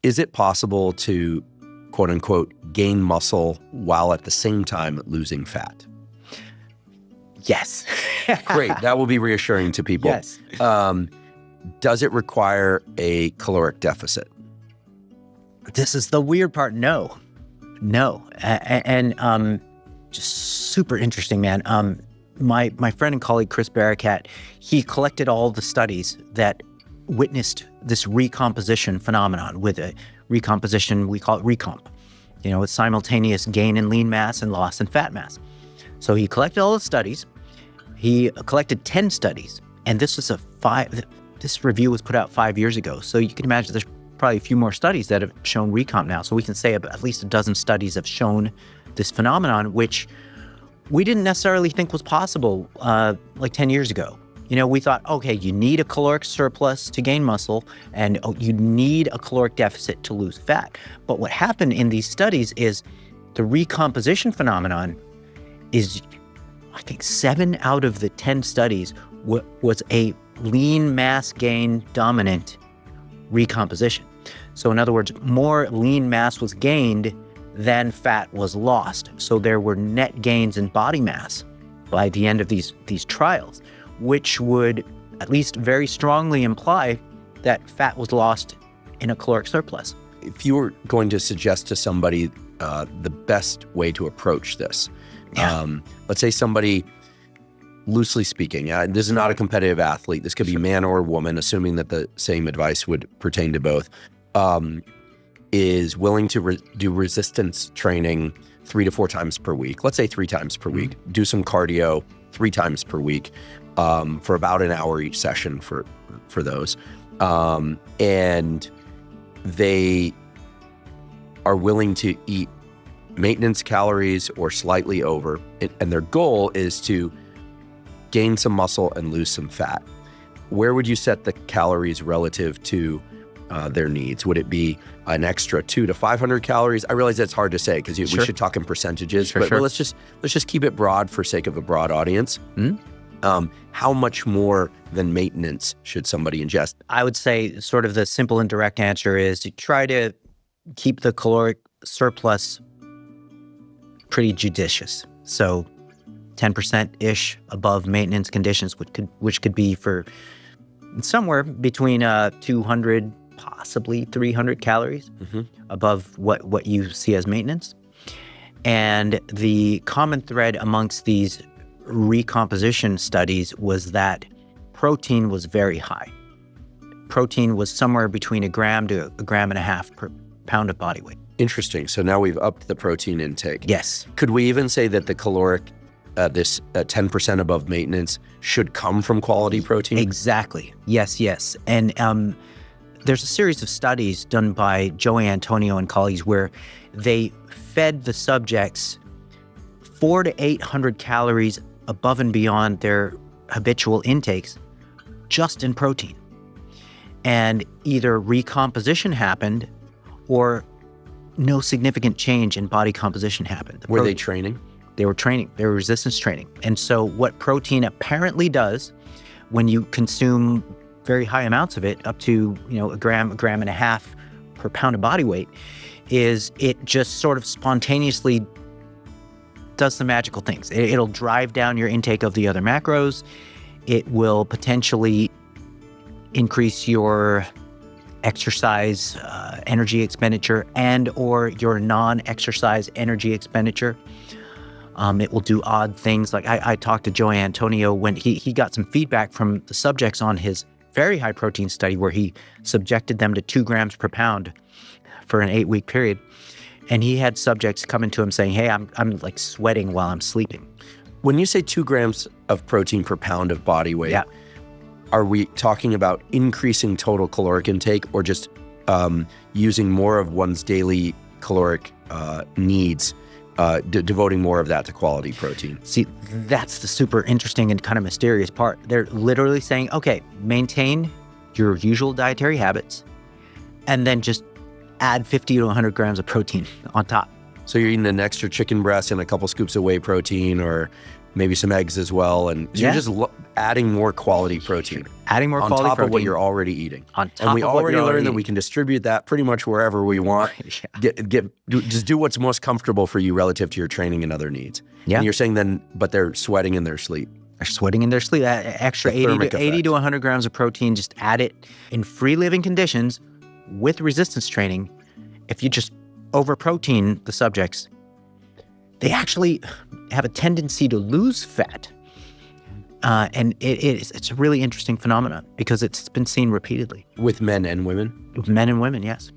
Is it possible to, quote unquote, gain muscle while at the same time losing fat? Yes. Great. That will be reassuring to people. Yes. Does it require a caloric deficit? This is the weird part. No. And just super interesting, man. My friend and colleague, Chris Barakat, he collected all the studies that witnessed this recomposition phenomenon. With a recomposition, we call it recomp. It's simultaneous gain in lean mass and loss in fat mass. So he collected all the studies. He collected 10 studies, and this review was put out 5 years ago. So you can imagine there's probably a few more studies that have shown recomp now. So we can say at least a dozen studies have shown this phenomenon, which we didn't necessarily think was possible like 10 years ago. We thought, okay, you need a caloric surplus to gain muscle, and you need a caloric deficit to lose fat. But what happened in these studies is the recomposition phenomenon is, I think 7 out of the 10 studies was a lean mass gain dominant recomposition. So in other words, more lean mass was gained than fat was lost. So there were net gains in body mass by the end of these trials, which would at least very strongly imply that fat was lost in a caloric surplus. If you were going to suggest to somebody the best way to approach this, let's say somebody, loosely speaking, this is not a competitive athlete, this could be man or woman, assuming that the same advice would pertain to both, is willing to do resistance training 3 to 4 times per week, let's say 3 times per week, do some cardio 3 times per week for about an hour each session for those. And they are willing to eat maintenance calories or slightly over, and their goal is to gain some muscle and lose some fat. Where would you set the calories relative to their needs? Would it be an extra 200 to 500 calories? I realize that's hard to say because we should talk in percentages, but let's just keep it broad for sake of a broad audience. How much more than maintenance should somebody ingest? I would say sort of the simple and direct answer is to try to keep the caloric surplus pretty judicious. So 10%-ish above maintenance conditions, which could be for somewhere between 200, possibly 300 calories above what you see as maintenance. And the common thread amongst these recomposition studies was that protein was very high. Protein was somewhere between 1 gram to 1.5 grams per pound of body weight. Interesting. So now we've upped the protein intake. Yes. Could we even say that the caloric, this 10% above maintenance, should come from quality protein? Exactly. Yes. And there's a series of studies done by Joe Antonio and colleagues where they fed the subjects 400 to 800 calories above and beyond their habitual intakes just in protein. And either recomposition happened or no significant change in body composition happened. Were they training? They were training. They were resistance training. And so what protein apparently does when you consume very high amounts of it, up to 1 gram, 1.5 grams per pound of body weight, is it just sort of spontaneously does some magical things. It'll drive down your intake of the other macros. It will potentially increase your exercise energy expenditure and or your non-exercise energy expenditure. It will do odd things. Like I talked to Joe Antonio when he got some feedback from the subjects on his very high protein study where he subjected them to 2 grams per pound for an 8-week period. And he had subjects coming to him saying, hey, I'm like sweating while I'm sleeping. When you say 2 grams of protein per pound of body weight, are we talking about increasing total caloric intake or just using more of one's daily caloric needs, devoting more of that to quality protein? See, that's the super interesting and kind of mysterious part. They're literally saying, okay, maintain your usual dietary habits and then just add 50 to 100 grams of protein on top. So you're eating an extra chicken breast and a couple scoops of whey protein or maybe some eggs as well. And so you're just adding more quality protein. Adding more on quality top protein. of what you're already eating. On top and we of what already you're learned that eating. we can distribute that pretty much wherever we want. Just do what's most comfortable for you relative to your training and other needs. Yeah. And you're saying then, but they're sweating in their sleep. They're sweating in their sleep. That extra The 80 thermic to, 80 effect. to 100 grams of protein, just add it in free living conditions with resistance training. If you just over-protein the subjects, they actually have a tendency to lose fat. And it's a really interesting phenomenon because it's been seen repeatedly. With men and women? With men and women, yes.